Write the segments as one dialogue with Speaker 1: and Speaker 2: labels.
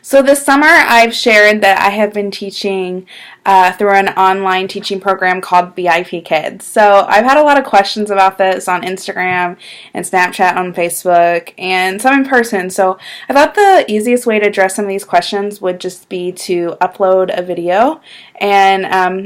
Speaker 1: So this summer, I've shared that I have been teaching through an online teaching program called VIP Kids. So I've had a lot of questions about this on Instagram and Snapchat, on Facebook, and some in person. So I thought the easiest way to address some of these questions would just be to upload a video and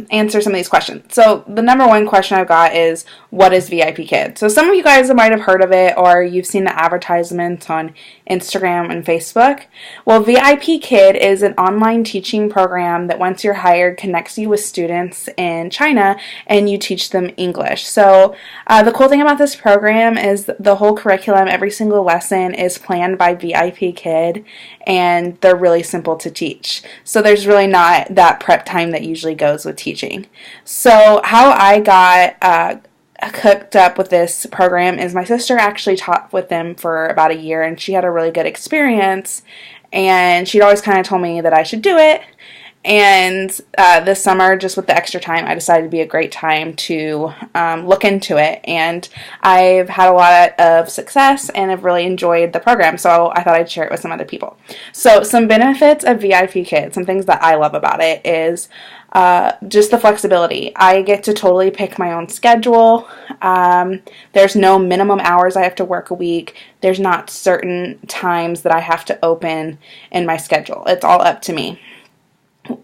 Speaker 1: answer some of these questions. So the number one question I've got is, what is VIP Kids? So some of you guys might have heard of it, or you've seen the advertisements on Instagram and Facebook. Well, VIP Kid is an online teaching program that once you're hired connects you with students in China and you teach them English. So the cool thing about this program is the whole curriculum, every single lesson is planned by VIP Kid, and they're really simple to teach. So there's really not that prep time that usually goes with teaching. So how I got hooked up with this program is my sister actually taught with them for about a year, and she had a really good experience, and she'd always kind of told me that I should do it. And this summer, just with the extra time, I decided it'd be a great time to look into it. And I've had a lot of success and have really enjoyed the program, so I thought I'd share it with some other people. So some benefits of VIP Kids, some things that I love about it is just the flexibility. I get to totally pick my own schedule. There's no minimum hours I have to work a week. There's not certain times that I have to open in my schedule. It's all up to me.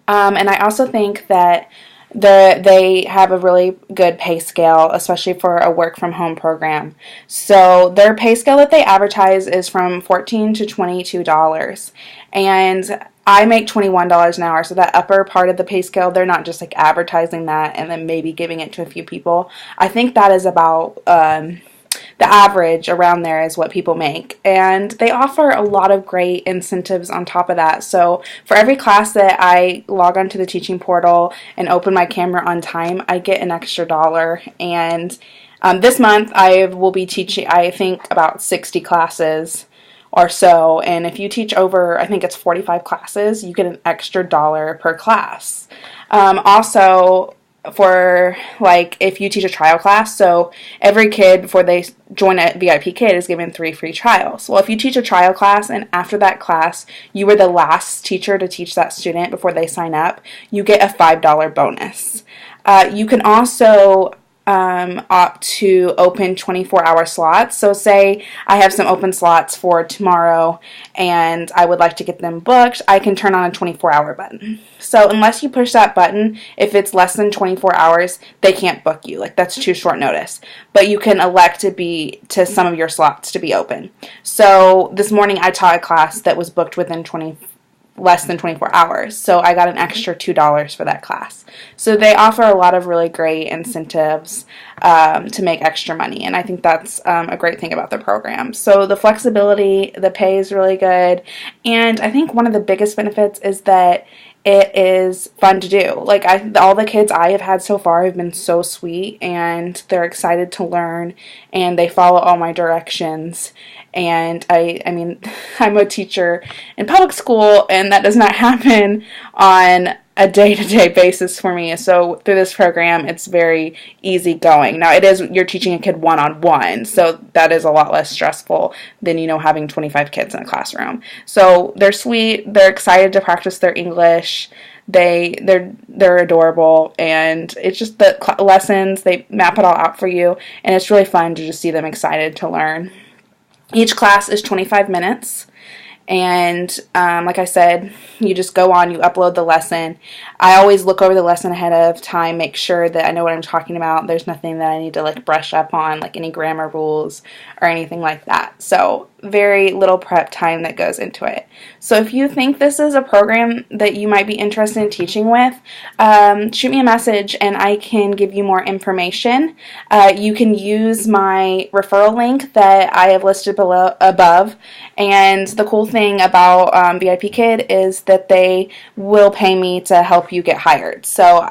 Speaker 1: And I also think that they have a really good pay scale, especially for a work-from-home program. So their pay scale that they advertise is from $14 to $22. And I make $21 an hour, so that upper part of the pay scale, they're not just like advertising that and then maybe giving it to a few people. I think that is about the average around there is what people make. And they offer a lot of great incentives on top of that. So for every class that I log onto the teaching portal and open my camera on time, I get an extra dollar. And this month I will be teaching, I think, about 60 classes or so. And if you teach over, I think it's 45 classes, you get an extra dollar per class. Also, for like if you teach a trial class, so every kid before they join a VIP Kid is given 3 free trials. Well, if you teach a trial class and after that class you were the last teacher to teach that student before they sign up, you get a $5 bonus. You can also opt to open 24-hour slots. So say I have some open slots for tomorrow and I would like to get them booked, I can turn on a 24-hour button. So unless you push that button, if it's less than 24 hours, they can't book you. Like, that's too short notice. But you can elect to some of your slots to be open. So this morning I taught a class that was booked within less than 24 hours. So I got an extra $2 for that class. So they offer a lot of really great incentives to make extra money. And I think that's a great thing about the program. So the flexibility, the pay is really good. And I think one of the biggest benefits is that it is fun to do. Like, all the kids I have had so far have been so sweet, and they're excited to learn, and they follow all my directions. And I mean, I'm a teacher in public school, and that does not happen on a day-to-day basis for me. So through this program, it's very easy going. Now, you're teaching a kid one-on-one, so that is a lot less stressful than, having 25 kids in a classroom. So they're sweet, they're excited to practice their English, they're adorable, and it's just the lessons, they map it all out for you, and it's really fun to just see them excited to learn. Each class is 25 minutes, and like I said, you just go on, you upload the lesson. I always look over the lesson ahead of time, make sure that I know what I'm talking about. There's nothing that I need to brush up on, like any grammar rules or anything like that. So very little prep time that goes into it. So if you think this is a program that you might be interested in teaching with, shoot me a message and I can give you more information. You can use my referral link that I have listed above. And the cool thing about VIP Kid is that they will pay me to help you get hired. So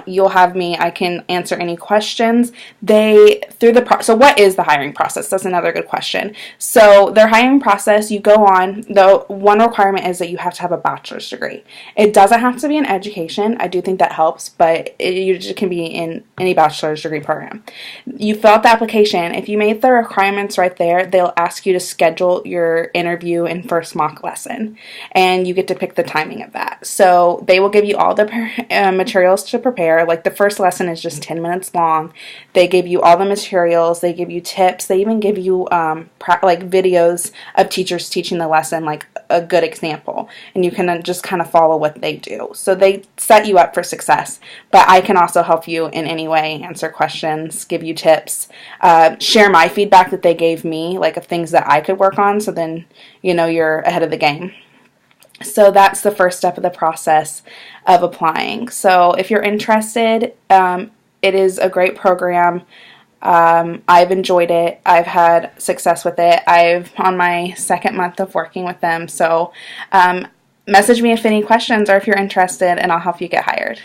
Speaker 1: you'll have me, I can answer any questions. So what is the hiring process? That's another good question. So their hiring process, you go on, the one requirement is that you have to have a bachelor's degree. It doesn't have to be in education. I do think that helps, but it can be in any bachelor's degree program. You fill out the application. If you made the requirements right there, they'll ask you to schedule your interview and first mock lesson, and you get to pick the timing of that. So they will give you all the materials to prepare. Like the first lesson is just 10 minutes long. They give you all the materials. They give you tips. They even give you videos of teachers teaching the lesson, like a good example, and you can just kind of follow what they do. So they set you up for success, but I can also help you in any way, answer questions, give you tips, share my feedback that they gave me, like of things that I could work on, so then you're ahead of the game. So that's the first step of the process of applying. So if you're interested, it is a great program. I've enjoyed it. I've had success with it. I'm on my second month of working with them. So message me if any questions or if you're interested, and I'll help you get hired.